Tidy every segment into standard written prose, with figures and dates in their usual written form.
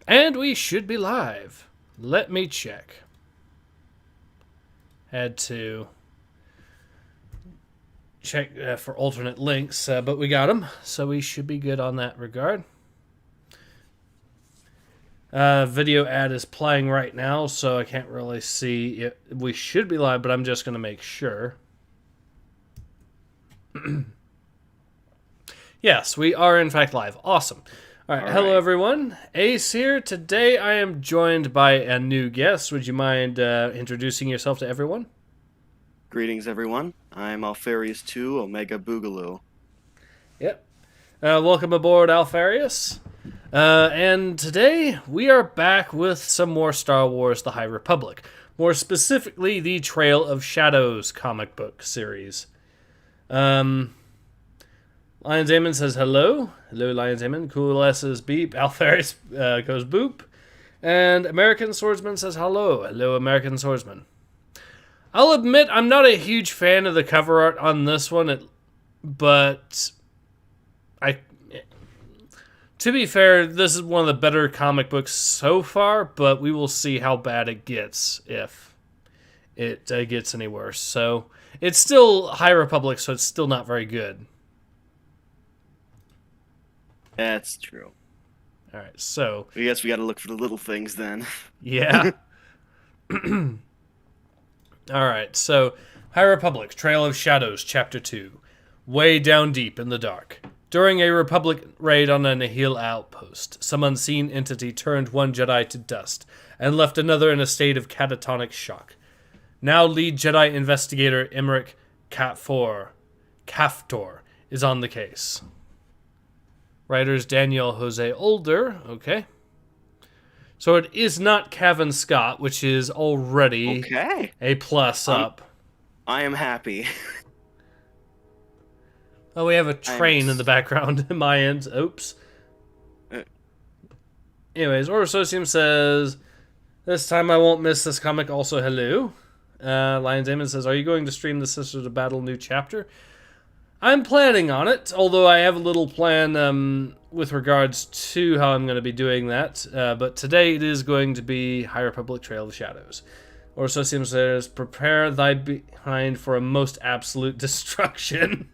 And we should be live. Let me check. Had to check for alternate links, but we got them, so we should be good on that regard. Video ad is playing right now, so I can't really see it. We should be live, but I'm just going to make sure. Yes, we are in fact live. Awesome. All right, hello everyone. Ace here. Today I am joined by a new guest. Would you mind introducing yourself to everyone? Greetings, everyone. I'm Alpharius 2, Omega Boogaloo. Yep. Welcome aboard, Alpharius. And today we are back with some more Star Wars The High Republic. More specifically, the Trail of Shadows comic book series. Lions Amon says hello. Hello, Lions Amon. Cool S says beep. Alpharius goes boop. And American Swordsman says hello. Hello, American Swordsman. I'll admit I'm not a huge fan of the cover art on this one, but to be fair, this is one of the better comic books so far, but we will see how bad it gets if it gets any worse. So it's still High Republic, so it's still not very good. That's true. All right, so I guess we got to look for the little things then. Yeah. All right, so High Republic, Trail of Shadows, Chapter 2. Way down deep in the dark. During a Republic raid on a Nihil outpost, some unseen entity turned one Jedi to dust and left another in a state of catatonic shock. Now lead Jedi investigator Emmerich Kaftor is on the case. Writers Daniel Jose Older, okay. So it is not Cavan Scott, which is already a plus up. I am happy. Oh, we have a train in the background in my end. Oops. Anyways, Orososium says, this time I won't miss this comic. Also, hello. Lions Amon says, are you going to stream the Sisters of Battle new chapter? I'm planning on it, although I have a little plan with regards to how I'm going to be doing that. But today it is going to be High Republic Trail of Shadows. Orososium says, prepare thy behind for a most absolute destruction.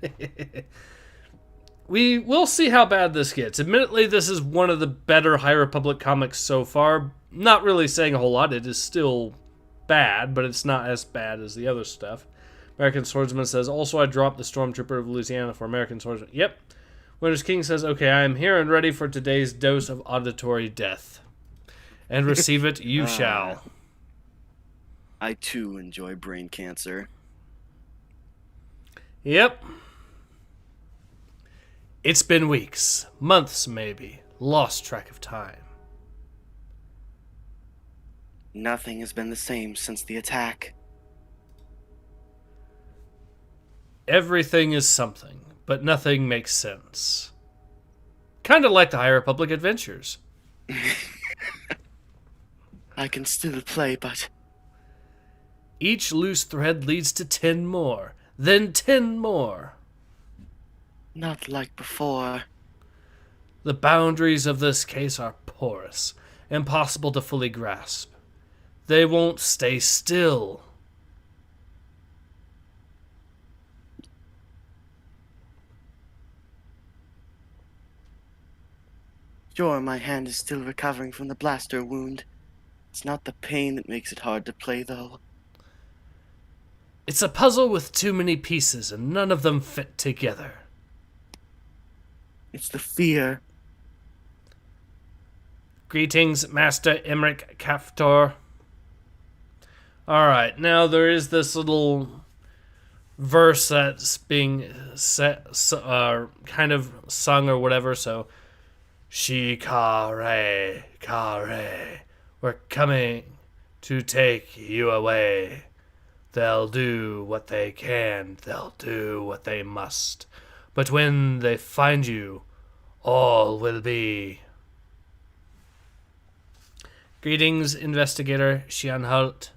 We will see how bad this gets. Admittedly, this is one of the better High Republic comics so far. Not really saying a whole lot. It is still bad, but it's not as bad as the other stuff. American Swordsman says, also I dropped the Stormtrooper of Louisiana for American Swordsman. Yep. Winter's King says, okay, I am here and ready for today's dose of auditory death. And receive it you shall. I too enjoy brain cancer. Yep. It's been weeks, months maybe, lost track of time. Nothing has been the same since the attack. Everything is something, but nothing makes sense. Kind of like the High Republic Adventures. I can still play, but each loose thread leads to 10 more, then 10 more. Not like before. The boundaries of this case are porous, impossible to fully grasp. They won't stay still. Sure, my hand is still recovering from the blaster wound. It's not the pain that makes it hard to play, though. It's a puzzle with too many pieces, and none of them fit together. It's the fear. Greetings, Master Emmerich Kaftor. Alright, now there is this little verse that's being kind of sung or whatever, so Shikare, Kare, we're coming to take you away. They'll do what they can, they'll do what they must. But when they find you, all will be. Greetings, Investigator Xianhult.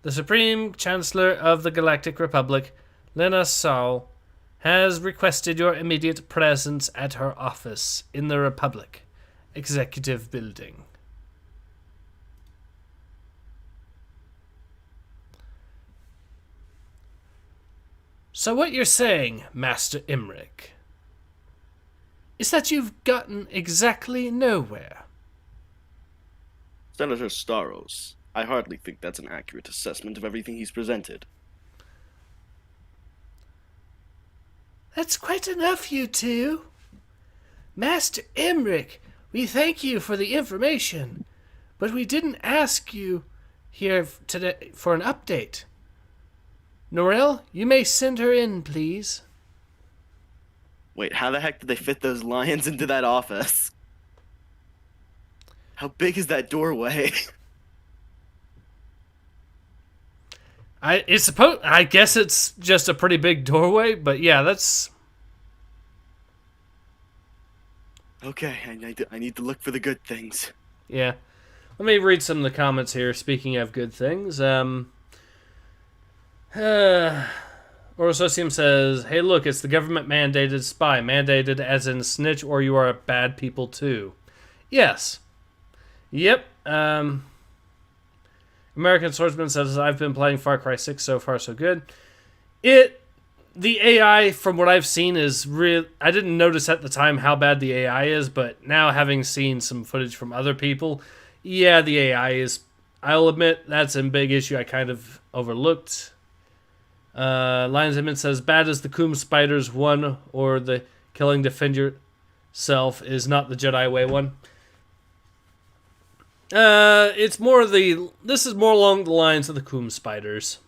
The Supreme Chancellor of the Galactic Republic, Lena Sao, has requested your immediate presence at her office in the Republic Executive Building. So what you're saying, Master Imric, is that you've gotten exactly nowhere. Senator Staros, I hardly think that's an accurate assessment of everything he's presented. That's quite enough, you two. Master Imric, we thank you for the information, but we didn't ask you here today for an update. Norel, you may send her in, please. Wait, how the heck did they fit those lions into that office? How big is that doorway? I guess it's just a pretty big doorway, but yeah, that's... Okay, I need to look for the good things. Yeah. Let me read some of the comments here, speaking of good things. Orososium says, hey look, it's the government-mandated spy. Mandated as in snitch, or you are a bad people too. Yes. Yep. American Swordsman says, I've been playing Far Cry 6, so far so good. The AI, from what I've seen, is real. I didn't notice at the time how bad the AI is, but now having seen some footage from other people, yeah, the AI is... I'll admit, that's a big issue I kind of overlooked. Lions Image says, bad as the Coom Spiders one, or the killing defend yourself is not the Jedi way one. It's more this is more along the lines of the Coom Spiders.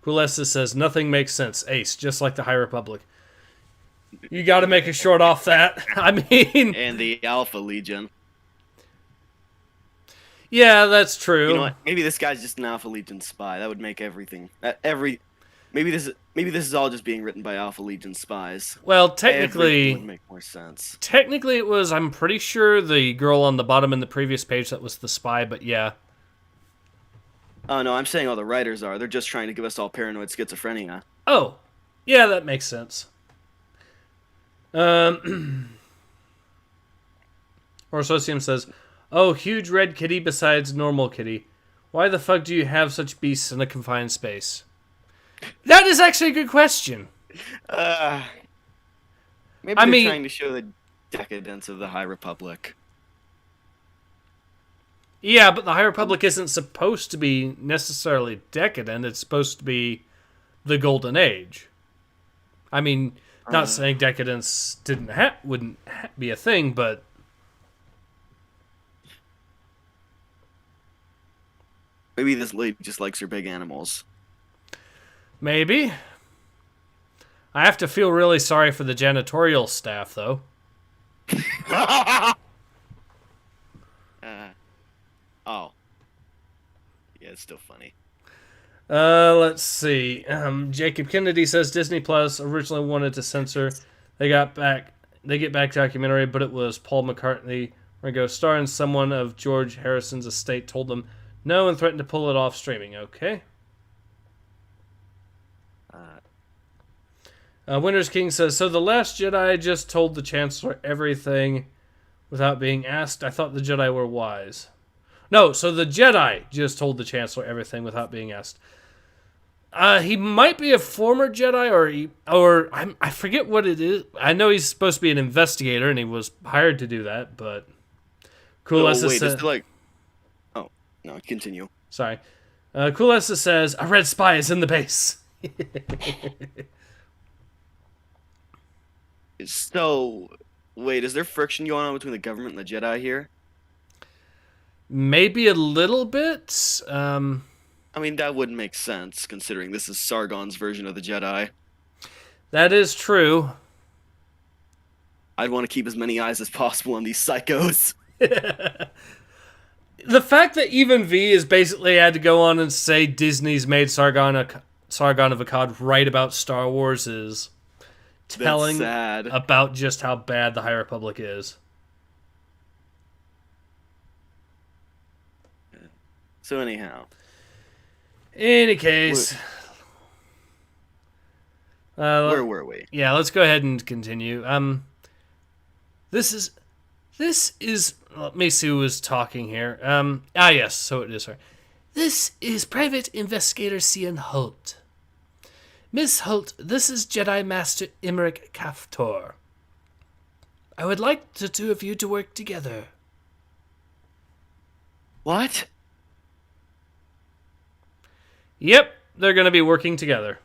Coolessa says, nothing makes sense. Ace, just like the High Republic. You gotta make a short off that. I mean... And the Alpha Legion. Yeah, that's true. You know what? Maybe this guy's just an Alpha Legion spy. That would make everything... Maybe this is all just being written by Alpha Legion spies. Well, technically... Everything would make more sense. Technically it was, I'm pretty sure, the girl on the bottom in the previous page that was the spy, but yeah. Oh, no, I'm saying all the writers are. They're just trying to give us all paranoid schizophrenia. Oh, yeah, that makes sense. Orsosium says, oh, huge red kitty besides normal kitty. Why the fuck do you have such beasts in a confined space? That is actually a good question. Maybe they're trying to show the decadence of the High Republic. Yeah, but the High Republic isn't supposed to be necessarily decadent. It's supposed to be the Golden Age. I mean, not saying decadence wouldn't be a thing, but... Maybe this lady just likes her big animals. Maybe. I have to feel really sorry for the janitorial staff, though. Oh. Yeah, it's still funny. Let's see. Jacob Kennedy says Disney Plus originally wanted to censor. They get back documentary, but it was Paul McCartney, Ringo Starr, and someone of George Harrison's estate told them no and threatened to pull it off streaming. Okay. Winter's King says, so the Last Jedi just told the Chancellor everything without being asked. I thought the Jedi were wise. No, so the Jedi just told the Chancellor everything without being asked. He might be a former Jedi, I forget what it is. I know he's supposed to be an investigator, and he was hired to do that, but... Coolessa says... Oh, no, continue. Sorry. Coolessa says, a red spy is in the base. So, wait, is there friction going on between the government and the Jedi here? Maybe a little bit. I mean, that wouldn't make sense, considering this is Sargon's version of the Jedi. That is true. I'd want to keep as many eyes as possible on these psychos. The fact that even V has basically had to go on and say Disney's made Sargon of Akkad write about Star Wars is telling about just how bad the High Republic is. So anyhow. Any case. Where were we? Yeah, let's go ahead and continue. This is let me see who is talking here. Yes, so it is her. This is Private Investigator Cian Holt. Miss Holt, this is Jedi Master Imric Kaftor. I would like the two of you to work together. What? Yep, they're going to be working together.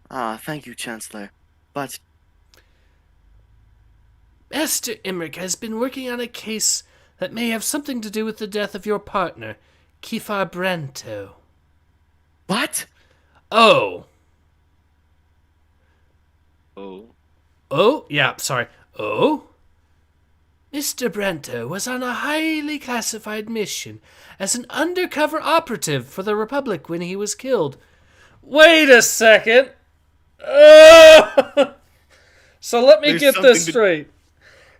Thank you, Chancellor. But... Master Imric has been working on a case that may have something to do with the death of your partner, Kefar Branto. What? Oh. Oh. Oh? Yeah, sorry. Oh? Mr. Branto was on a highly classified mission as an undercover operative for the Republic when he was killed. Wait a second. So let me get this straight.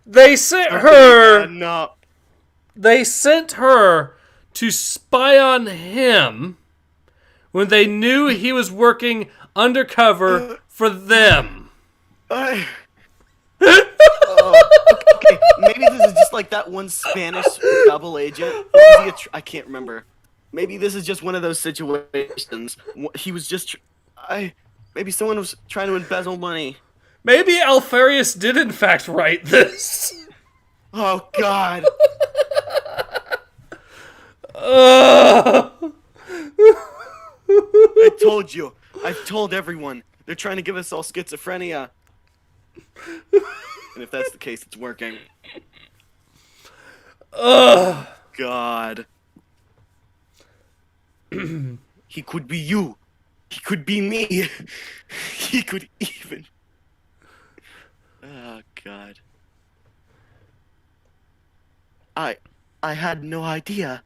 They sent her... No. They sent her to spy on him when they knew he was working undercover for them. Okay, maybe this is just like that one Spanish double agent. I can't remember. Maybe this is just one of those situations. He was just... maybe someone was trying to embezzle money. Maybe Alpharius did in fact write this. Oh, God. I told you. I've told everyone. They're trying to give us all schizophrenia. And if that's the case, it's working. God. He could be you. He could be me. He could even... Oh, God. I had no idea.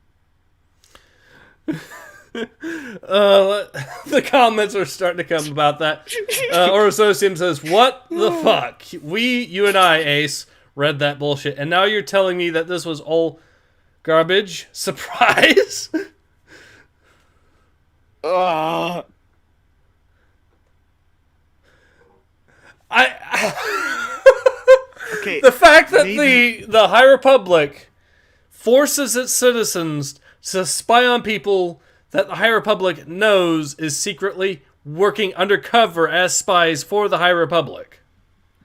The comments are starting to come about that. Orososium says, what the fuck? You and I, Ace, read that bullshit, and now you're telling me that this was all garbage? Surprise? Okay, the fact that the High Republic forces its citizens to spy on people that the High Republic knows is secretly working undercover as spies for the High Republic.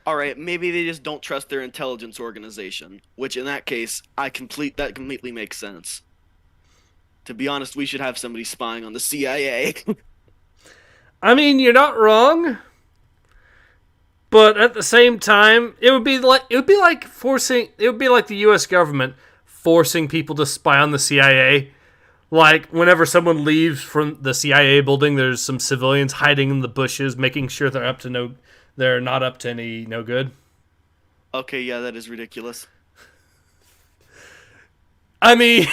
Alright, maybe they just don't trust their intelligence organization, which in that case, that completely makes sense. To be honest, we should have somebody spying on the CIA. I mean, you're not wrong. But at the same time, it would be like the US government forcing people to spy on the CIA. Like whenever someone leaves from the CIA building, there's some civilians hiding in the bushes, making sure they're not up to any no good. Okay, yeah, that is ridiculous. I mean,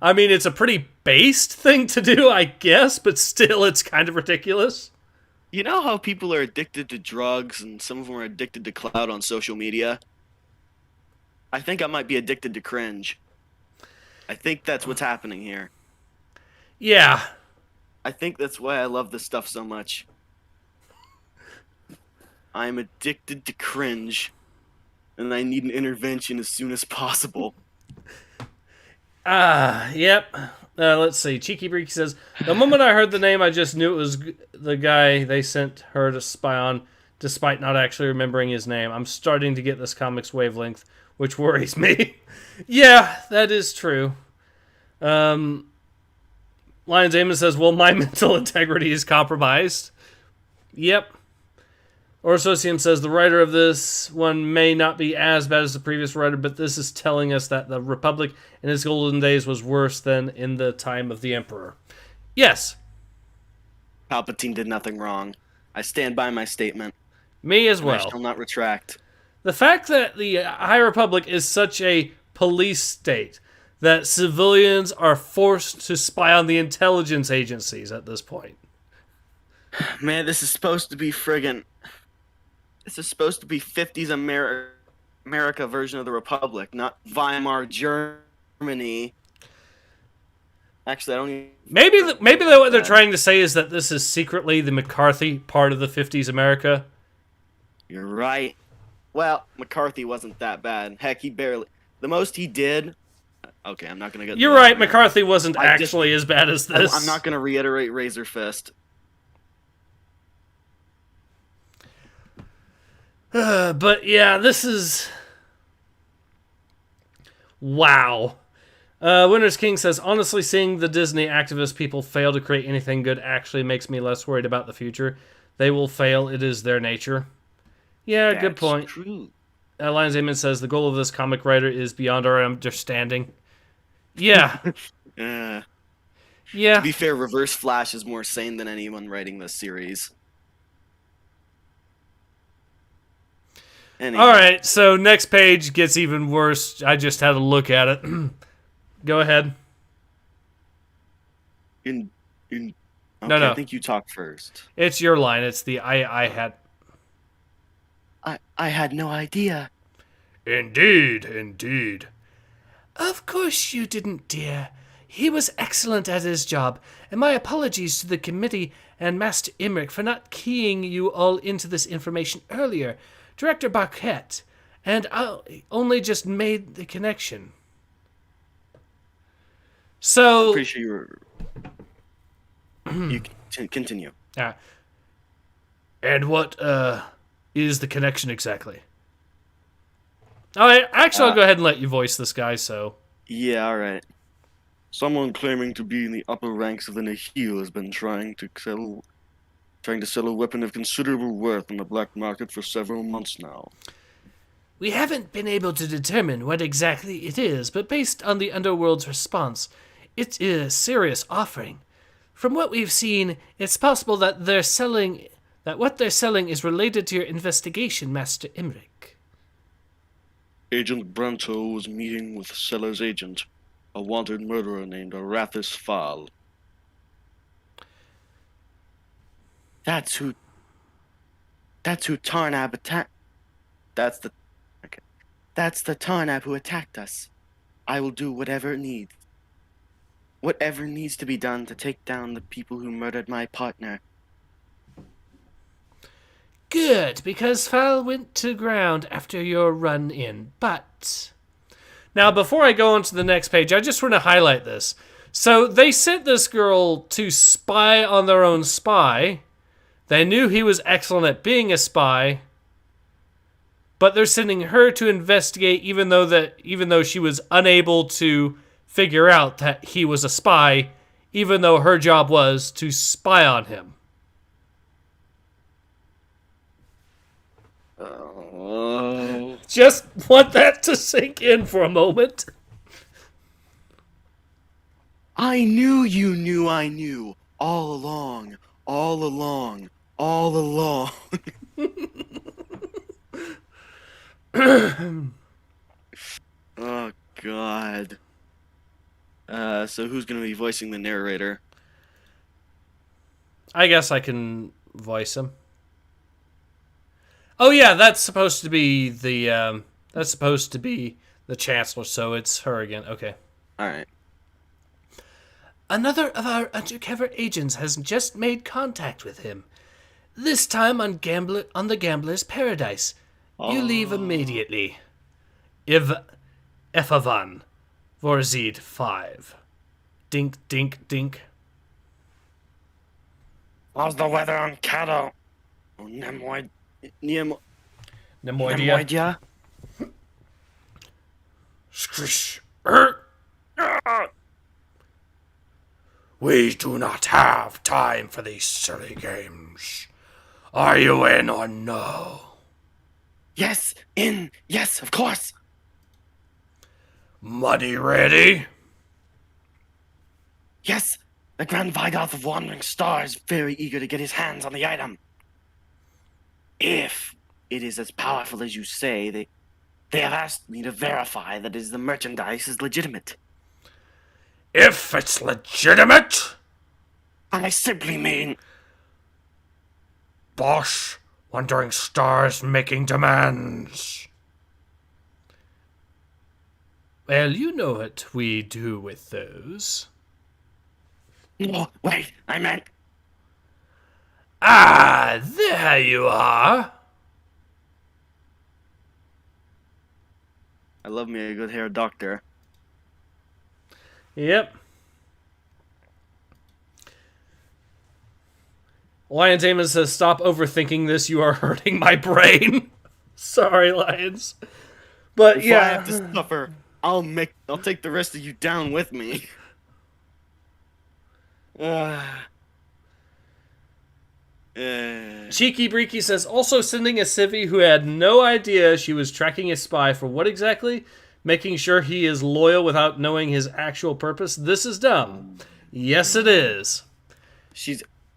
it's a pretty based thing to do, I guess, but still, it's kind of ridiculous. You know how people are addicted to drugs and some of them are addicted to clout on social media? I think I might be addicted to cringe. I think that's what's happening here. Yeah. I think that's why I love this stuff so much. I'm addicted to cringe, and I need an intervention as soon as possible. Yep. Let's see. Cheeky Breaky says, the moment I heard the name, I just knew it was the guy they sent her to spy on, despite not actually remembering his name. I'm starting to get this comic's wavelength, which worries me. Yeah, that is true. Lions Amon says, well, my mental integrity is compromised. Yep. Orsosium says, the writer of this one may not be as bad as the previous writer, but this is telling us that the Republic in its golden days was worse than in the time of the Emperor. Yes. Palpatine did nothing wrong. I stand by my statement. Me as well. I shall not retract. The fact that the High Republic is such a police state that civilians are forced to spy on the intelligence agencies at this point. Man, this is supposed to be friggin'... This is supposed to be 50s America version of the Republic, not Weimar Germany. Actually, I don't even... Maybe what they're trying to say is that this is secretly the McCarthy part of the 50s America. You're right. Well, McCarthy wasn't that bad. Heck, he barely... The most he did Okay, I'm not gonna get. You're right. McCarthy wasn't actually as bad as this. I'm not gonna reiterate Razor Fist. But yeah, this is... Wow. Winners King says, honestly, seeing the Disney activist people fail to create anything good actually makes me less worried about the future. They will fail. It is their nature. Yeah, good point. True. Lions Amen says, the goal of this comic writer is beyond our understanding. Yeah. Yeah. Yeah. To be fair, Reverse Flash is more sane than anyone writing this series. Anyway. All right, so next page gets even worse. I just had to look at it. Go ahead. Okay, No. I think you talk first. It's your line. It's the I had. I had no idea. Indeed. Of course you didn't, dear. He was excellent at his job, and my apologies to the committee and Master Emmerich for not keying you all into this information earlier. Director Barquette, and I only just made the connection. So... I'm pretty sure you can continue. And what is the connection exactly? I'll go ahead and let you voice this guy, so... Yeah, alright. Someone claiming to be in the upper ranks of the Nihil has been trying to sell a weapon of considerable worth on the black market for several months now. We haven't been able to determine what exactly it is, but based on the underworld's response, it is a serious offering. From what we've seen, it's possible that what they're selling is related to your investigation, Master Emmerich. Agent Brento was meeting with the seller's agent, a wanted murderer named Arathis Fal. That's who Tarnab attacked. That's the Tarnab who attacked us. I will do whatever needs to be done to take down the people who murdered my partner. Good, because Fal went to ground after your run-in, but... Now, before I go on to the next page, I just want to highlight this. So, they sent this girl to spy on their own spy. They knew he was excellent at being a spy, but they're sending her to investigate even though she was unable to figure out that he was a spy, even though her job was to spy on him. Just want that to sink in for a moment. I knew you knew I knew all along. Oh, God. So who's going to be voicing the narrator? I guess I can voice him. Oh yeah, that's supposed to be the Chancellor, so it's her again. Okay. All right. Another of our undercover agents has just made contact with him. This time on the Gambler's Paradise. You leave immediately. Efavan. Vorzid 5. Dink, dink, dink. How's the weather on Cato? Nemoidia. Squish. We do not have time for these silly games. Are you in or no? Yes, in. Yes, of course. Money ready? Yes, the Grand Vigoth of Wandering Star is very eager to get his hands on the item. If it is as powerful as you say, they have asked me to verify that the merchandise is legitimate. If it's legitimate? I simply mean... Bosch, Wandering Stars making demands. Well, you know what we do with those. No, wait, I meant... Ah, there you are. I love me a good hair doctor. Yep. Lions Amos says, "Stop overthinking this. You are hurting my brain." Sorry, Lions. But If yeah, I have to suffer, I'll take the rest of you down with me. Cheeky Breeky says, also sending a civvy who had no idea she was tracking a spy for what exactly? Making sure he is loyal without knowing his actual purpose. This is dumb. Yes, it is.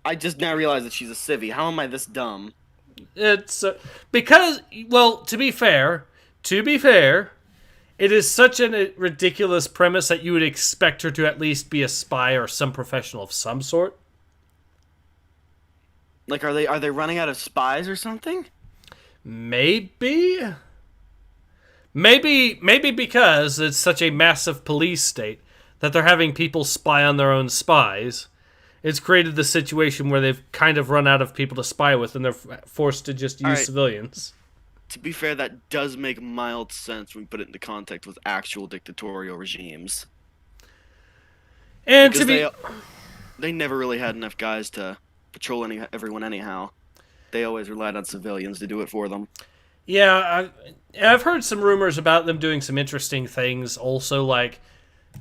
I just now realized that she's a civvy. How am I this dumb? It's because, well, to be fair, it is such a ridiculous premise that you would expect her to at least be a spy or some professional of some sort. Like, are they running out of spies or something? Maybe because it's such a massive police state that they're having people spy on their own spies. It's created the situation where they've kind of run out of people to spy with, and they're forced to just use civilians. To be fair, that does make mild sense when we put it into context with actual dictatorial regimes. And because they never really had enough guys to patrol everyone anyhow. They always relied on civilians to do it for them. Yeah, I've heard some rumors about them doing some interesting things. Also, like,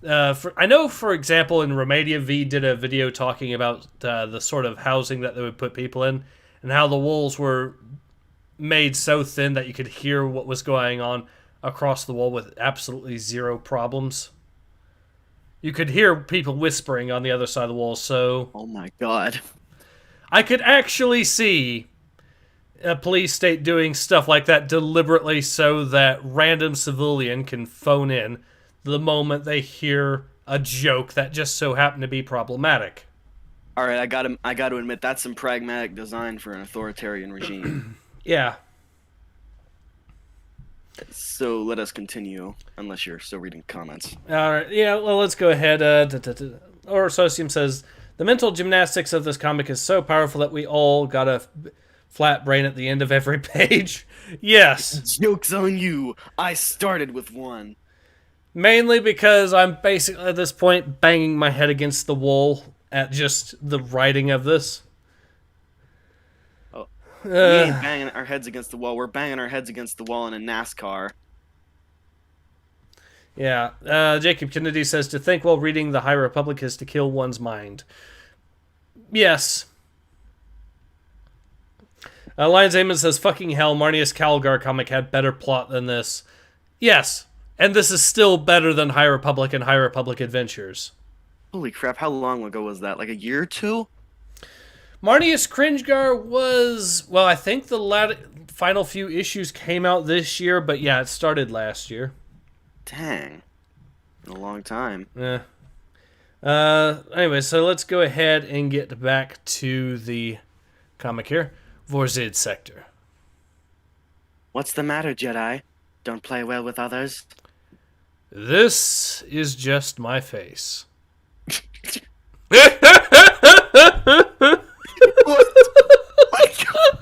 I know, for example, in Romania, V did a video talking about the sort of housing that they would put people in, and how the walls were made so thin that you could hear what was going on across the wall with absolutely zero problems. You could hear people whispering on the other side of the wall, so... Oh my god. I could actually see a police state doing stuff like that deliberately so that random civilian can phone in the moment they hear a joke that just so happened to be problematic. All right, I got to admit that's some pragmatic design for an authoritarian regime. Yeah. So let us continue, unless you're still reading comments. All right. Yeah. Well, let's go ahead. Or Socium says, the mental gymnastics of this comic is so powerful that we all got a flat brain at the end of every page. Yes. Joke's on you. I started with one. Mainly because I'm basically at this point banging my head against the wall at just the writing of this. Oh, we ain't banging our heads against the wall. We're banging our heads against the wall in a NASCAR. Yeah. Jacob Kennedy says, to think while reading The High Republic is to kill one's mind. Yes. Lions Amon says, fucking hell, Marnius Calgar comic had better plot than this. Yes. And this is still better than High Republic and High Republic Adventures. Holy crap, how long ago was that? Like a year or two? Marnius Cringegar was... Well, I think the final few issues came out this year, but yeah, it started last year. Dang. A long time. Yeah. Anyway, so let's go ahead and get back to the comic here. Vorzid Sector. What's the matter, Jedi? Don't play well with others? This is just my face. What? My God.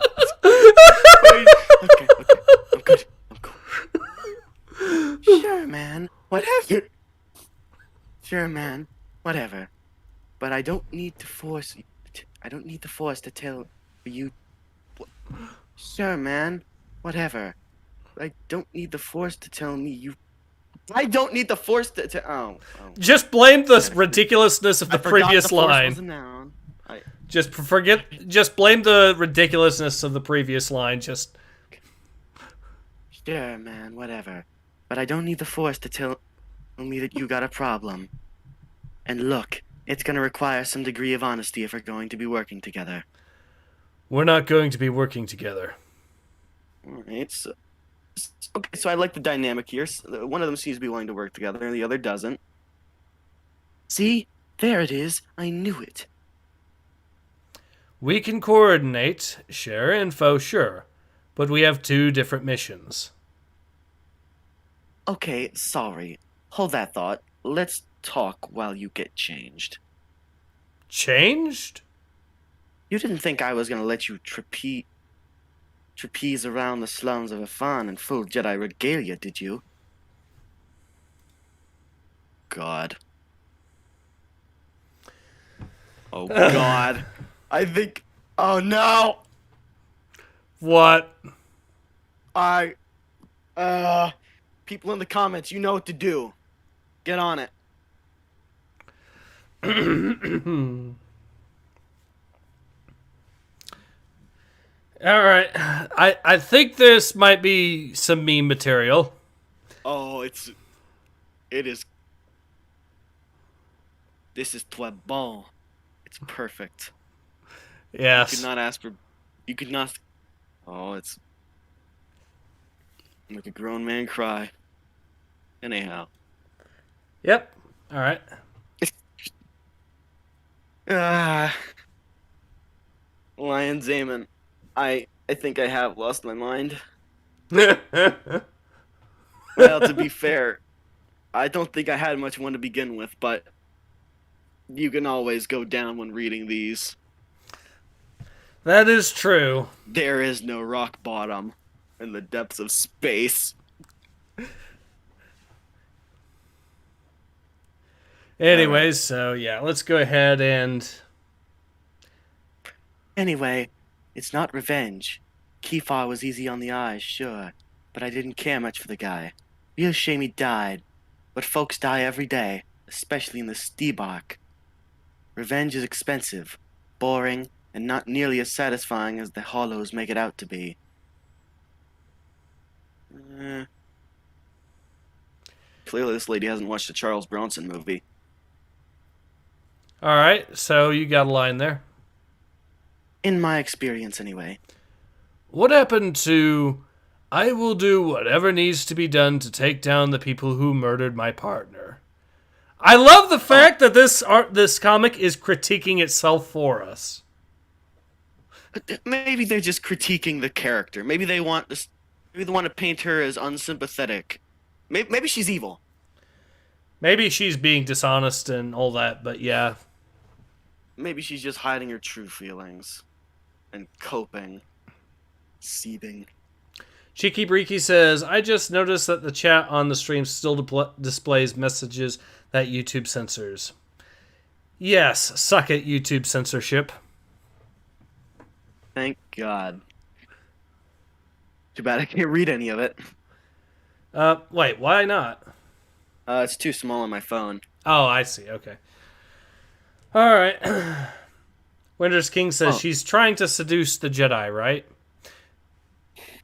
Wait. Okay. I'm good. Sure, man. Whatever. Sure, man. Whatever. But I don't need the Force. I don't need the Force to tell you. Sure, man. Whatever. I don't need the Force to tell me you. I don't need the Force to oh. Just blame the ridiculousness of the previous the Force line. was a noun. Just blame the ridiculousness of the previous line. Just Sure, man. Whatever. But I don't need the Force to tell me that you got a problem. And look, it's gonna require some degree of honesty if we're going to be working together. we're not going to be working together. Alright, so I like the dynamic here. One of them seems to be willing to work together, and the other doesn't. See? There it is. I knew it. We can coordinate, share info, sure, but we have two different missions. Okay, sorry. Hold that thought. Let's talk while you get changed. Changed? You didn't think I was gonna let you trapeze around the slums of Afan in full Jedi regalia, did you? God. Oh God. I think. Oh no. What? I. People in the comments, you know what to do. Get on it. All right. I think this might be some meme material. Oh, it is. This is très bon. It's perfect. You could Yes. not ask for. You could not. Oh, it's make a grown man cry. Anyhow. Yep. All right. Ah, Lion Zaman. I think I have lost my mind. Well, to be fair, I don't think I had much one to begin with, but you can always go down when reading these. That is true. There is no rock bottom in the depths of space. Anyways, so yeah, let's go ahead and. Anyway, it's not revenge. Kefar was easy on the eyes, sure, but I didn't care much for the guy. Real shame he died, but folks die every day, especially in the Steebark. Revenge is expensive, boring, and not nearly as satisfying as the Hollows make it out to be. Clearly, this lady hasn't watched the Charles Bronson movie. All right, so you got a line there. In my experience, anyway. What happened to I will do whatever needs to be done to take down the people who murdered my partner? I love the fact that this comic is critiquing itself for us. Maybe they're just critiquing the character. Maybe they want this. Maybe they want to paint her as unsympathetic. Maybe she's evil. Maybe she's being dishonest and all that, but yeah. Maybe she's just hiding her true feelings and coping, seething. Cheeky Breeky says, I just noticed that the chat on the stream still displays messages that YouTube censors. Yes, suck it, YouTube censorship. Thank God. Too bad I can't read any of it. Wait, why not? It's too small on my phone. Oh, I see, okay. Alright. Winter's King says she's trying to seduce the Jedi, right?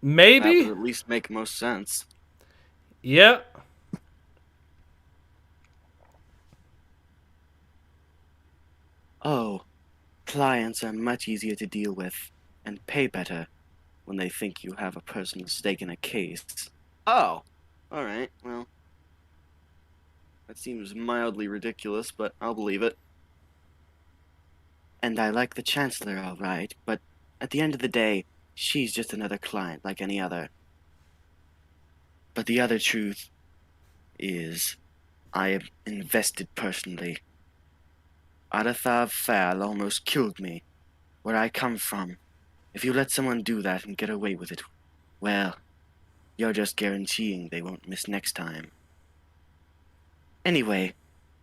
Maybe? That would at least make most sense. Yeah. Oh, clients are much easier to deal with and pay better when they think you have a personal stake in a case. Oh, alright, well. That seems mildly ridiculous, but I'll believe it. And I like the Chancellor all right, but at the end of the day, she's just another client like any other. But the other truth is, I am invested personally. Adathav Fal almost killed me. Where I come from, if you let someone do that and get away with it, well, you're just guaranteeing they won't miss next time. Anyway,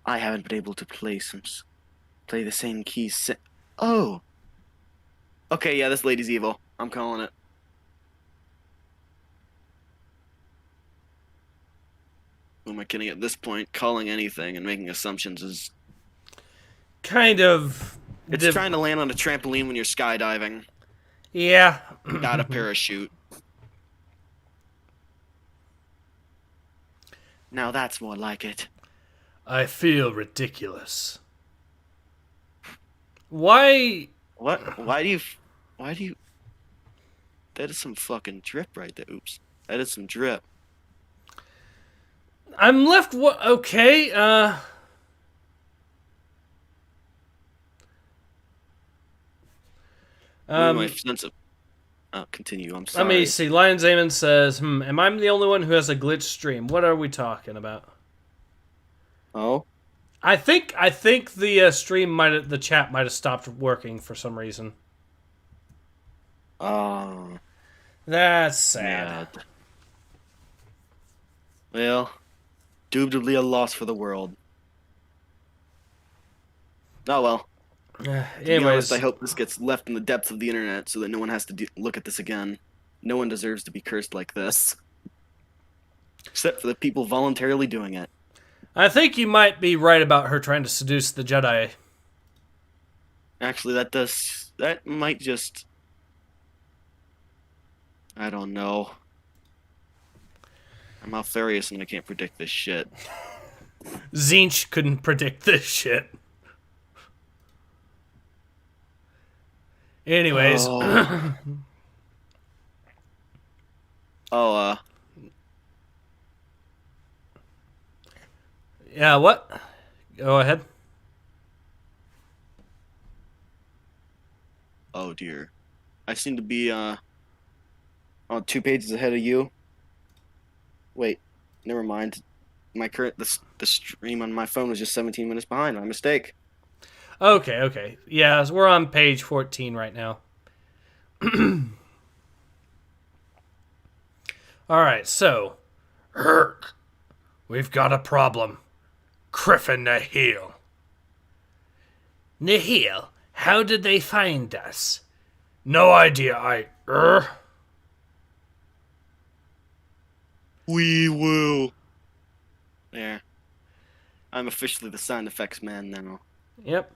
I haven't been able to play the same keys Oh! Okay, yeah, this lady's evil. I'm calling it. Who am I kidding at this point? Calling anything and making assumptions is... Kind of... It's trying to land on a trampoline when you're skydiving. Yeah. Not a parachute. Now that's more like it. I feel ridiculous. Why? What? Why do you... That is some fucking drip right there. Oops. That is some drip. I'm left... Okay, My sense of... continue, I'm sorry. Let me see. Lion Zaman says, am I the only one who has a glitch stream? What are we talking about? Oh? I think the stream the chat might have stopped working for some reason. Oh. That's sad. Yeah. Well, indubitably a loss for the world. Oh well. To be honest, Anyways, I hope this gets left in the depths of the internet so that no one has to look at this again. No one deserves to be cursed like this. Except for the people voluntarily doing it. I think you might be right about her trying to seduce the Jedi. Actually, that might just... I don't know. I'm Alpharius and I can't predict this shit. Zinch couldn't predict this shit. Anyways. Oh, Yeah, what? Go ahead. oh dear. I seem to be, on 2 pages ahead of you. Wait, never mind. The stream on my phone was just 17 minutes behind. My mistake. Okay. Yeah, so we're on page 14 right now. Alright, so. Herc, we've got a problem. Griffin Nihil. Nihil, how did they find us? No idea, We will. There. I'm officially the sound effects man now. Yep.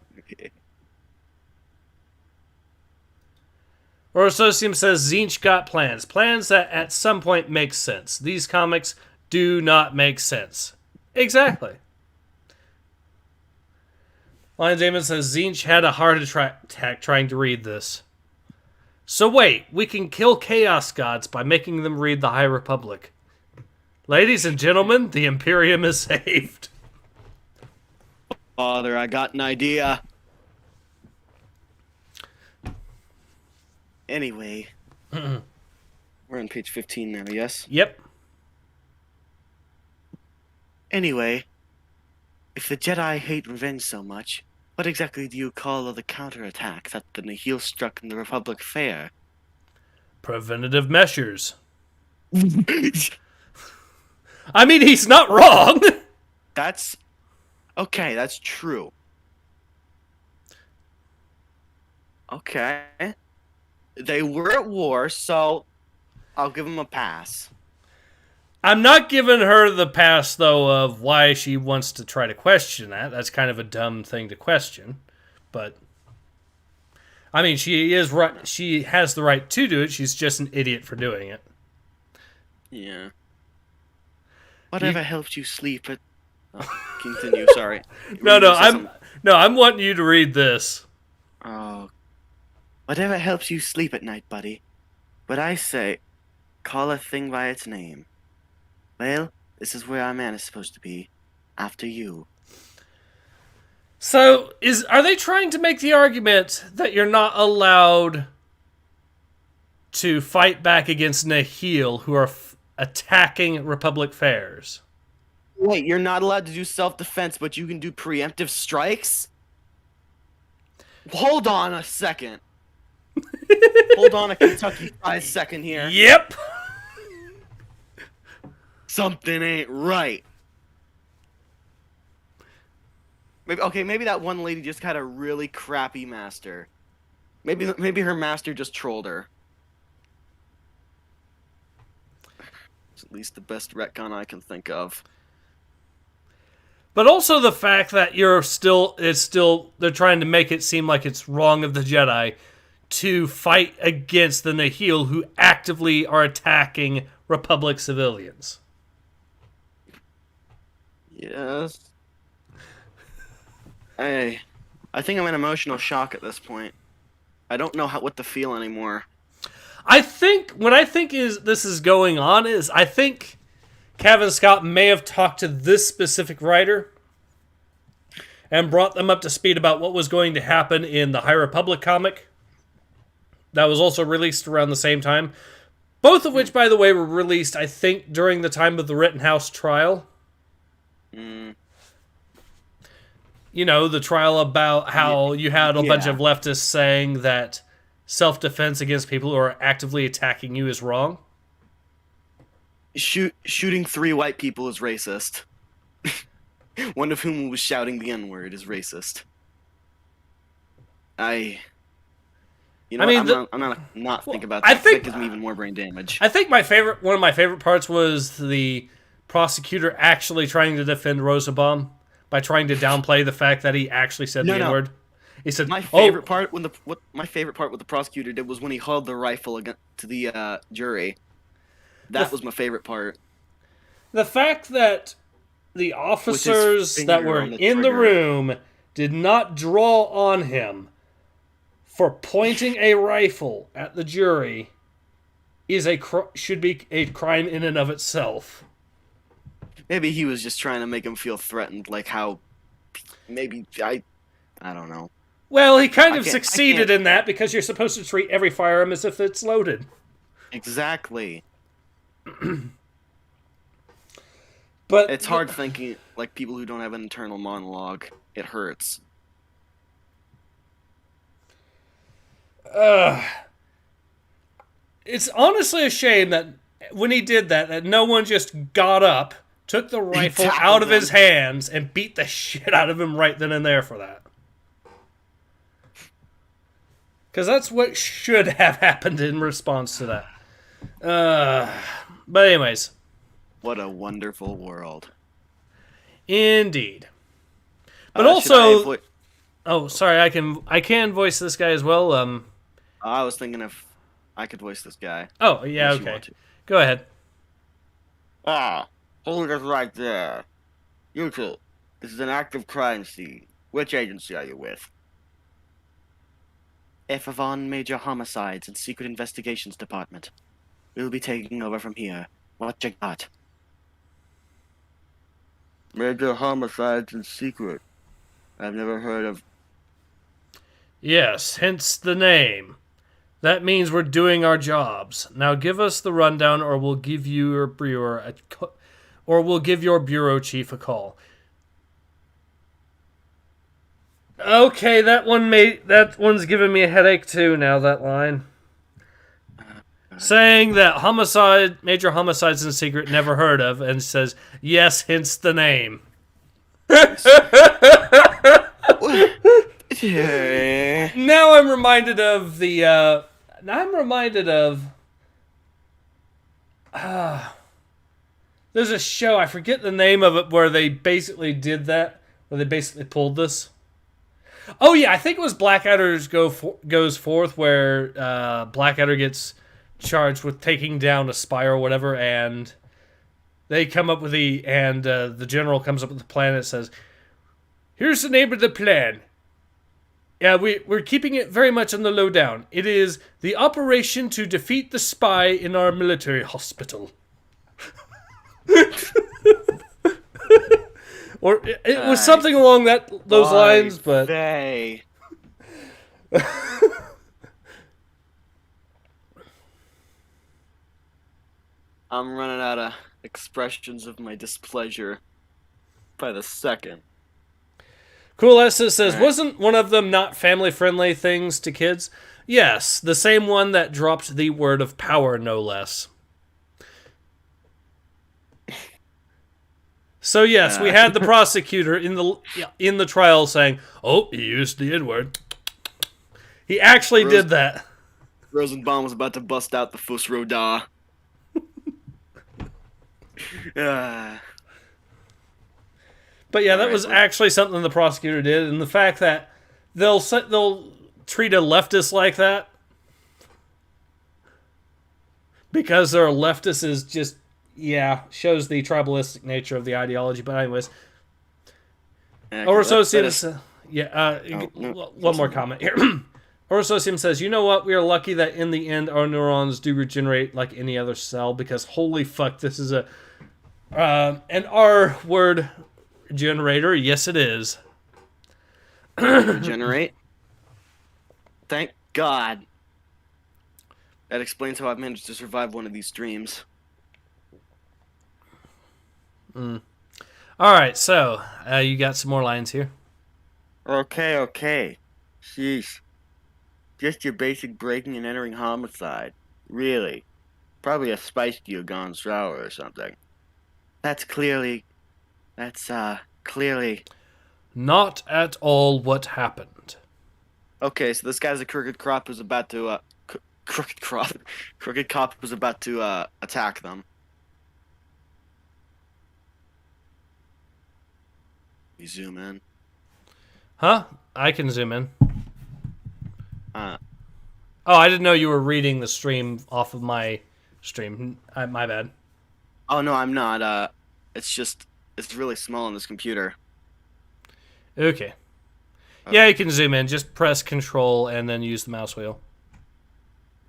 Orsosium says Zinch got plans. Plans that at some point make sense. These comics do not make sense. Exactly. Lion Damon says Zinch had a heart attack trying to read this. So wait, we can kill Chaos Gods by making them read the High Republic. Ladies and gentlemen, the Imperium is saved. Father, I got an idea. Anyway. We're on page 15 now, yes? Yep. Anyway, if the Jedi hate revenge so much, what exactly do you call the counterattack that the Nihil struck in the Republic Fair? Preventative measures. I mean, he's not wrong. That's... Okay, that's true. Okay. They were at war, so I'll give them a pass. I'm not giving her the pass, though, of why she wants to try to question that. That's kind of a dumb thing to question. But, I mean, she is right. She has the right to do it. She's just an idiot for doing it. Yeah. Whatever helps you sleep at... Oh, continue, sorry. I'm wanting you to read this. Oh. Whatever helps you sleep at night, buddy. But I say, call a thing by its name. Well, this is where our man is supposed to be. After you. So, are they trying to make the argument that you're not allowed to fight back against Nihil, who are attacking Republic fairs? Wait, you're not allowed to do self-defense, but you can do preemptive strikes? Hold on a second. Hold on a Kentucky Fried second here. Yep. Something ain't right. Maybe that one lady just had a really crappy master. Maybe her master just trolled her. It's at least the best retcon I can think of. But also the fact that they're trying to make it seem like it's wrong of the Jedi to fight against the Nihil who actively are attacking Republic civilians. Yes. I think I'm in emotional shock at this point. I don't know what to feel anymore. I think this is going on is I think Kevin Scott may have talked to this specific writer and brought them up to speed about what was going to happen in the High Republic comic that was also released around the same time. Both of which, by the way, were released, I think, during the time of the Rittenhouse trial. You know, the trial about how you had a bunch of leftists saying that self-defense against people who are actively attacking you is wrong. Shooting 3 white people is racist. One of whom was shouting the N-word is racist. You know, I mean, I'm not well, thinking about I that. think- That gives me even more brain damage. I think one of my favorite parts was the prosecutor actually trying to defend Rosenbaum by trying to downplay the fact that he actually said the No. N-word. He said, My "Oh, favorite part my favorite part what the prosecutor did was when he held the rifle to the jury. That was my favorite part. the fact that the officers that finger were on the in the trigger. room did not draw on him for pointing a rifle at the jury is should be a crime in and of itself." Maybe he was just trying to make him feel threatened, like how maybe I don't know. Well, he kind of I succeeded can't- in that because you're supposed to treat every firearm as if it's loaded. Exactly. But It's hard thinking like people who don't have an internal monologue. It hurts. It's honestly a shame that when he did that no one just got up, took the rifle tackled out of him. his hands, and beat the shit out of him right then and there for that. Because that's what should have happened in response to that. But anyways, What a wonderful world. indeed. But Should I also, avoid- oh, sorry, I can voice this guy as well. I was thinking if I could voice this guy. Oh yeah, Unless you okay. want to. Go ahead. Hold it right there. You two, this is an active crime scene. Which agency are you with? F. Avon Major Homicides and Secret Investigations Department. We'll be taking over from here. What you got? Major Homicides and Secret. I've never heard of. Yes, hence the name. That means we're doing our jobs. Now give us the rundown, or we'll give your bureau chief a call. Okay, that one's giving me a headache too. Now that line, saying that major homicides in secret, never heard of, and says yes, hence the name. Now I'm reminded of the. There's a show, I forget the name of it, where they basically did that, where they basically pulled this. Oh yeah, I think it was Blackadder's Goes Forth, where Blackadder gets charged with taking down a spy or whatever, and they come up with the general comes up with the plan that says, "Here's the name of the plan. Yeah, we're keeping it very much on the lowdown. It is the operation to defeat the spy in our military hospital." Or it was something along those lines, but They. I'm running out of expressions of my displeasure by the second. Cool Esther says, Right. wasn't one of them not family-friendly things to kids? Yes, the same one that dropped the word of power, no less. So yes, we had the prosecutor in the trial saying, "Oh, he used the N-word." He actually did that. Rosenbaum was about to bust out the Fuss Roda. But yeah, that Alright, was well- actually something the prosecutor did, and the fact that they'll treat a leftist like that because they're a leftist is just shows the tribalistic nature of the ideology. But anyways, Orososium, one more comment here. Orososium says, "You know what? We are lucky that in the end our neurons do regenerate like any other cell, because holy fuck, this is an R word generator. Yes, it is." Regenerate. Thank God. That explains how I've managed to survive one of these streams. All right, so you got some more lines here. Okay. Sheesh. Just your basic breaking and entering homicide. Really? Probably a spice deal gone sour or something. That's clearly Not at all what happened. Okay, so this guy's a crooked crop who's about to crooked crop, crooked cop was about to attack them. We zoom in. Huh? I can zoom in. Uh, Oh, I didn't know you were reading the stream off of my stream. My bad. oh no, I'm not. It's really small on this computer. Okay. Yeah, you can zoom in. Just press Control and then use the mouse wheel.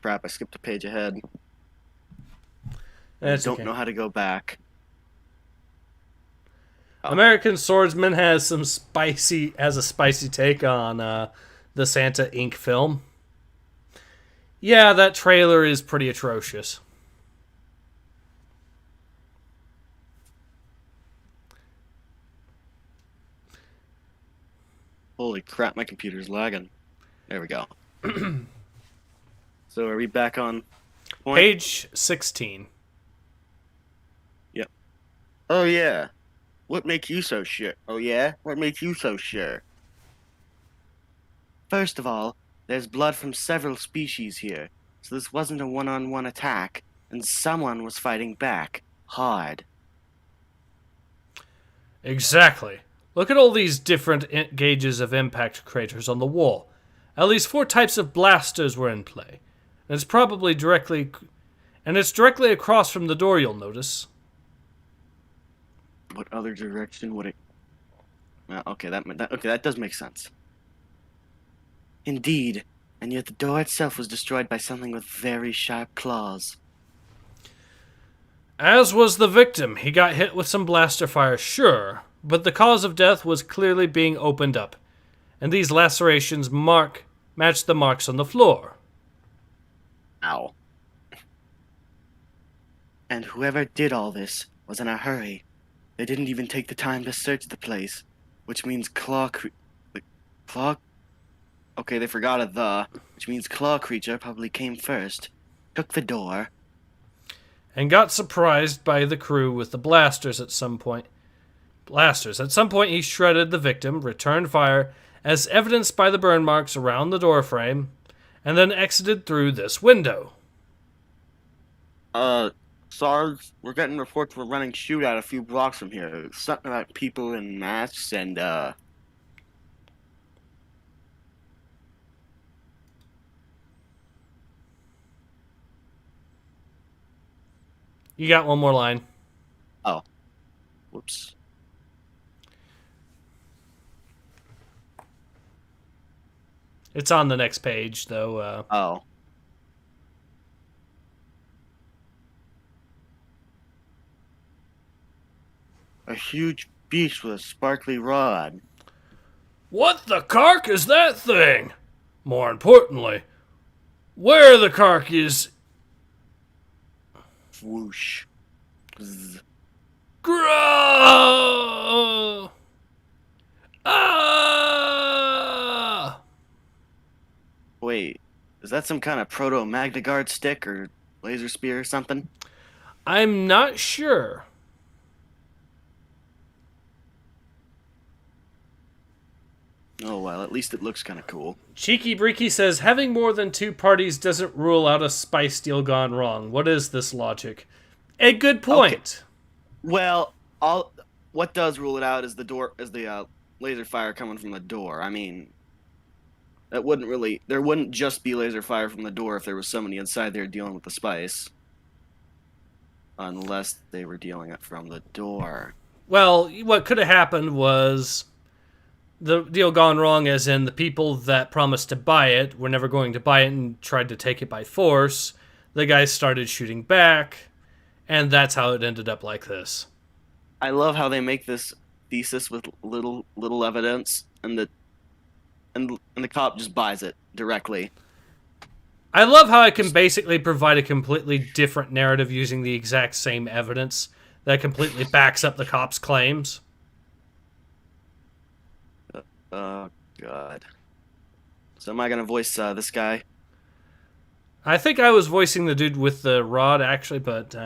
Crap, I skipped a page ahead. That's Don't okay. know how to go back. Oh. American Swordsman has a spicy take on the Santa Inc. film. Yeah, that trailer is pretty atrocious. Holy crap, my computer's lagging. There we go. So are we back on point? Page 16. Yep. Oh yeah. What makes you so sure? Oh yeah? What makes you so sure? First of all, there's blood from several species here, so this wasn't a one-on-one attack, and someone was fighting back. Hard. Exactly. Look at all these different gauges of impact craters on the wall. At least 4 types of blasters were in play. And it's directly across from the door, you'll notice. What other direction would it... Well, okay, that does make sense. Indeed, and yet the door itself was destroyed by something with very sharp claws. As was the victim, he got hit with some blaster fire, sure, but the cause of death was clearly being opened up, and these lacerations match the marks on the floor. Ow. And whoever did all this was in a hurry. They didn't even take the time to search the place, which means Okay, they forgot which means claw creature probably came first, took the door, And got surprised by the crew with the blasters at some point. At some point he shredded the victim, returned fire, as evidenced by the burn marks around the door frame, and then exited through this window. SARS, we're getting reports we're running shootout a few blocks from here. Something about people in masks and, You got one more line. Oh. Whoops. It's on the next page, though. Oh. A huge beast with a sparkly rod. What the cark is that thing? More importantly, where the cark is... Whoosh. Zzz. Grow! Ah! Wait, is that some kind of proto-Magna stick or laser spear or something? I'm not sure. Oh well, at least it looks kind of cool. Cheeky Breeky says, having more than 2 parties doesn't rule out a spice deal gone wrong. What is this logic? A good point. Okay. Well, what does rule it out is the laser fire coming from the door. I mean, there wouldn't just be laser fire from the door if there was somebody inside there dealing with the spice. Unless they were dealing it from the door. Well, what could have happened was the deal gone wrong, as in the people that promised to buy it were never going to buy it and tried to take it by force. The guys started shooting back, and that's how it ended up like this. I love how they make this thesis with little evidence, and the cop just buys it directly. I love how I can basically provide a completely different narrative using the exact same evidence that completely backs up the cop's claims. Oh, God. So am I going to voice this guy? I think I was voicing the dude with the rod, actually, but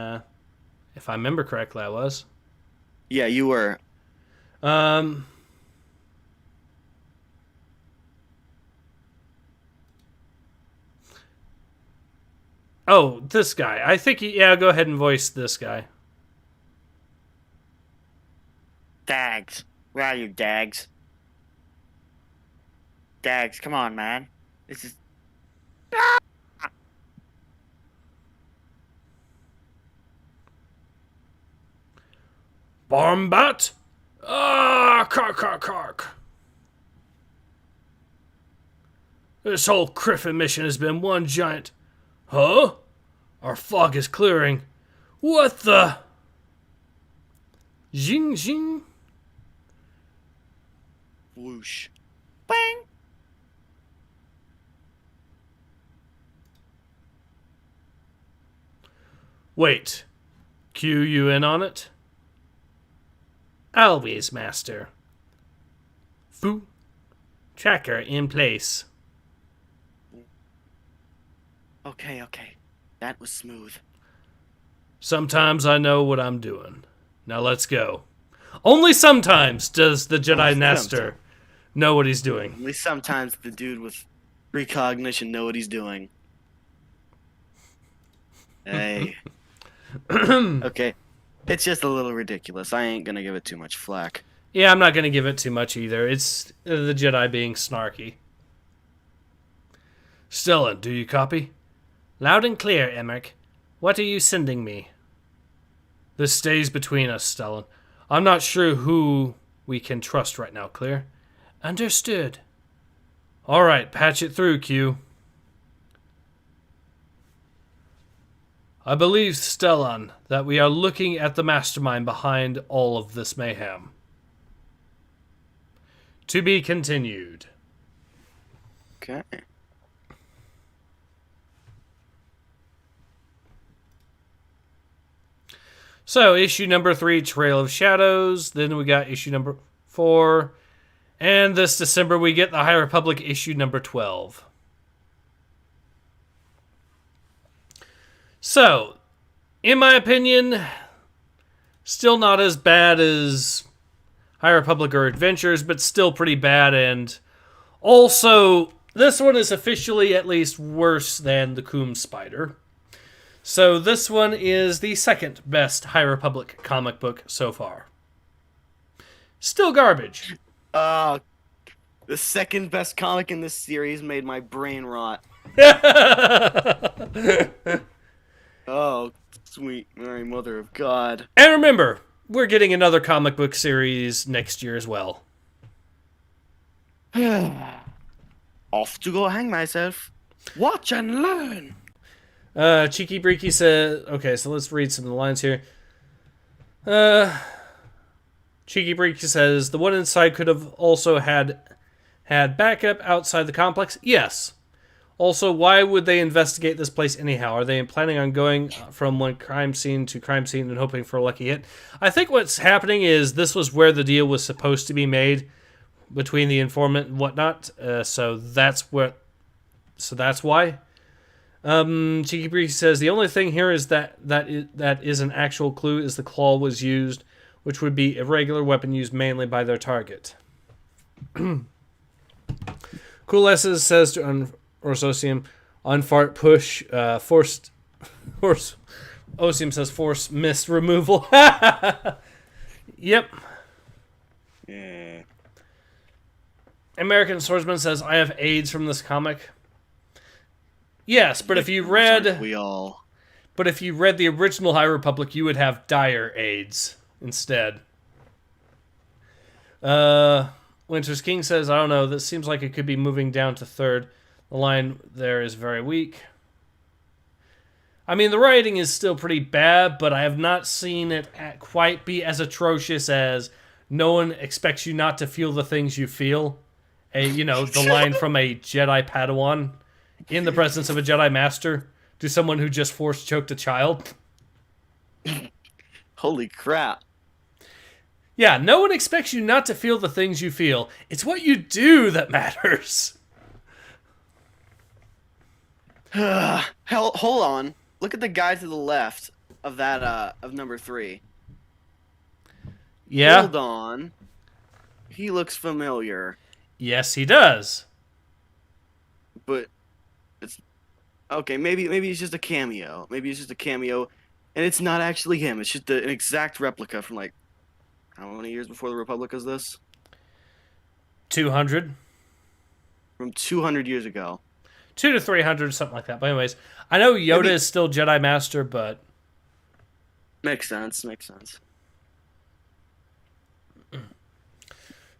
if I remember correctly, I was. Yeah, you were. Oh, this guy. I think yeah, go ahead and voice this guy. Dags. Where are you, Dags? Dags, come on, man. This is... Bombat? Ah, kark, kark, kark. This whole Griffin mission has been one giant... Huh? Our fog is clearing. What the... Zing, zing. Whoosh. Bang! Wait. Cue you in on it? Always, master. Foo. Tracker in place. Okay. That was smooth. Sometimes I know what I'm doing. Now let's go. Only sometimes does the Jedi Only Master sometimes. know what he's doing. Only sometimes the dude with precognition know what he's doing. Hey. Okay. It's just a little ridiculous. I ain't gonna give it too much flack. Yeah, I'm not going to give it too much either. It's the Jedi being snarky. Stellan, do you copy? Loud and clear, Emmerich. What are you sending me? This stays between us, Stellan. I'm not sure who we can trust right now, Clear. Understood. All right, patch it through, Q. I believe, Stellan, that we are looking at the mastermind behind all of this mayhem. To be continued. Okay. So, issue number 3, Trail of Shadows. Then we got issue number 4. And this December we get the High Republic issue number 12. So, in my opinion, still not as bad as High Republic or Adventures, but still pretty bad. And also, this one is officially at least worse than the Coom Spider. So this one is the second best High Republic comic book so far. Still garbage. The second best comic in this series made my brain rot. Oh, sweet Mary, Mother of God. And remember, we're getting another comic book series next year as well. Off to go hang myself. Watch and learn. Cheeky Breaky said, okay, so let's read some of the lines here. Cheeky Breaky says, the one inside could have also had backup outside the complex? Yes. Also, why would they investigate this place anyhow? Are they planning on going from one crime scene to crime scene and hoping for a lucky hit? I think what's happening is this was where the deal was supposed to be made between the informant and whatnot. So that's why. Cheeky Breezy says the only thing here is that is an actual clue is the claw was used, which would be a regular weapon used mainly by their target. Cool S's says to Osium, unfart push, forced horse. Osium says force mist removal. Yep. Yeah. American Swordsman says I have AIDS from this comic. Yes, but if you read the original High Republic, you would have dire AIDS instead. Winter's King says, I don't know, this seems like it could be moving down to third. The line there is very weak. I mean, the writing is still pretty bad, but I have not seen it quite be as atrocious as no one expects you not to feel the things you feel. The line from a Jedi Padawan in the presence of a Jedi Master to someone who just force choked a child. Holy crap. Yeah, no one expects you not to feel the things you feel. It's what you do that matters. Hell, hold on. Look at the guy to the left of that of number 3. Yeah. Hold on. He looks familiar. Yes, he does. But it's Okay, maybe it's just a cameo. Maybe it's just a cameo, and it's not actually him. It's just an exact replica from like how many years before the Republic is this? 200. From 200 years ago. 2 to 300, something like that. But anyways, I know Yoda Maybe- is still Jedi Master, but Makes sense. Makes sense.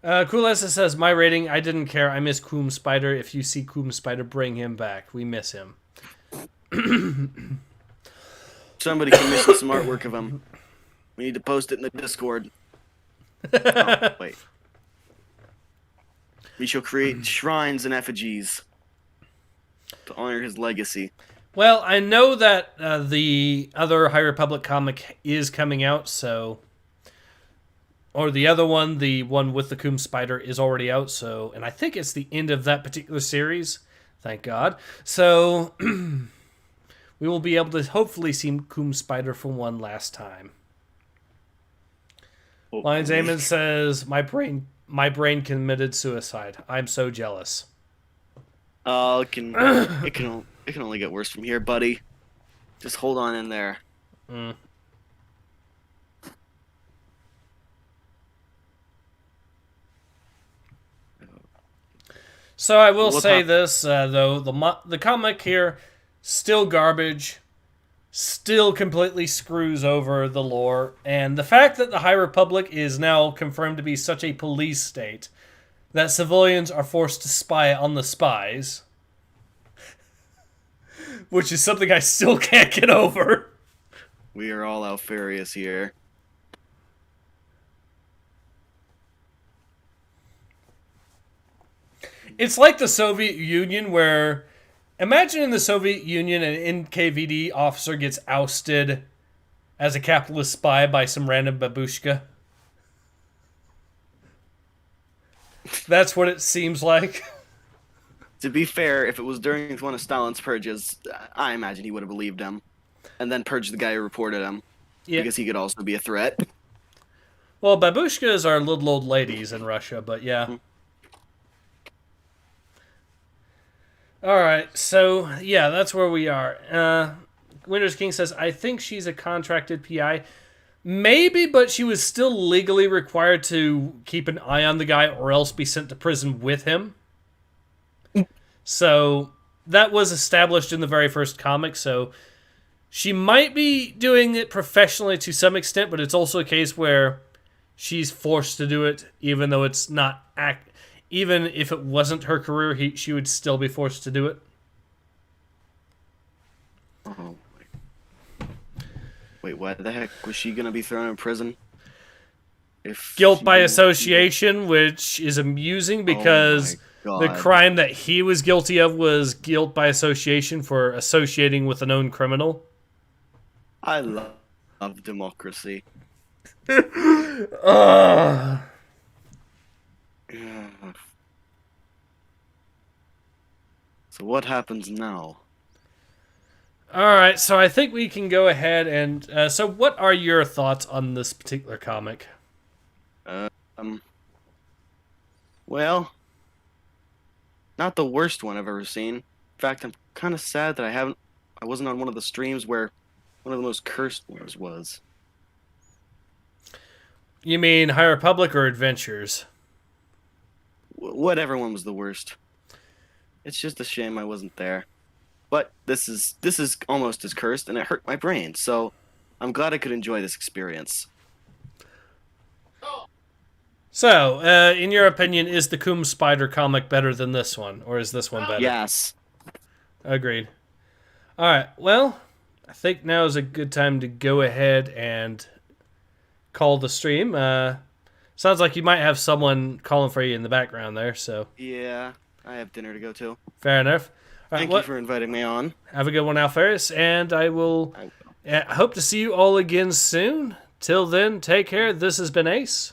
Coolessa says, my rating, I didn't care. I miss Coom Spider. If you see Coom Spider, bring him back. We miss him. Somebody commission some artwork of him. We need to post it in the Discord. Oh, wait. We shall create shrines and effigies to honor his legacy. Well, I know that the other High Republic comic is coming out, so... Or the other one, the one with the Coom Spider, is already out, so... And I think it's the end of that particular series. Thank God. So... we will be able to hopefully see Coom Spider for one last time. Lions Amon says, my brain committed suicide. I'm so jealous. Oh, it can only get worse from here, buddy. Just hold on in there. Mm. So I will say this, though. The comic here, still garbage. Still completely screws over the lore. And the fact that the High Republic is now confirmed to be such a police state that civilians are forced to spy on the spies, which is something I still can't get over. We are all Alpharius here. It's like the Soviet Union where... Imagine in the Soviet Union an NKVD officer gets ousted as a capitalist spy by some random babushka. That's what it seems like. To be fair, if it was during one of Stalin's purges, I imagine he would have believed him. And then purged the guy who reported him. Yeah. Because he could also be a threat. Well, babushkas are little old ladies in Russia, but yeah. Alright, so, yeah, that's where we are. Winter's King says, I think she's a contracted PI. Maybe, but she was still legally required to keep an eye on the guy or else be sent to prison with him. So, that was established in the very first comic, so she might be doing it professionally to some extent, but it's also a case where she's forced to do it, even though it's not even if it wasn't her career, she would still be forced to do it. Oh. Wait, why the heck was she going to be thrown in prison? Guilt by association, which is amusing because the crime that he was guilty of was guilt by association for associating with a known criminal. I love democracy. So what happens now? Alright, so I think we can go ahead and... so what are your thoughts on this particular comic? Well, not the worst one I've ever seen. In fact, I'm kind of sad that I wasn't on one of the streams where one of the most cursed ones was. You mean High Republic or Adventures? Whatever one was the worst. It's just a shame I wasn't there. But this is almost as cursed, and it hurt my brain, so I'm glad I could enjoy this experience. So, in your opinion, is the Coom Spider comic better than this one, or is this one better? Yes. Agreed. Alright, well, I think now is a good time to go ahead and call the stream. Sounds like you might have someone calling for you in the background there, so... Yeah, I have dinner to go to. Fair enough. Thank you for inviting me on. Have a good one, Alpharius, and I will hope to see you all again soon. Till then, take care. This has been Ace.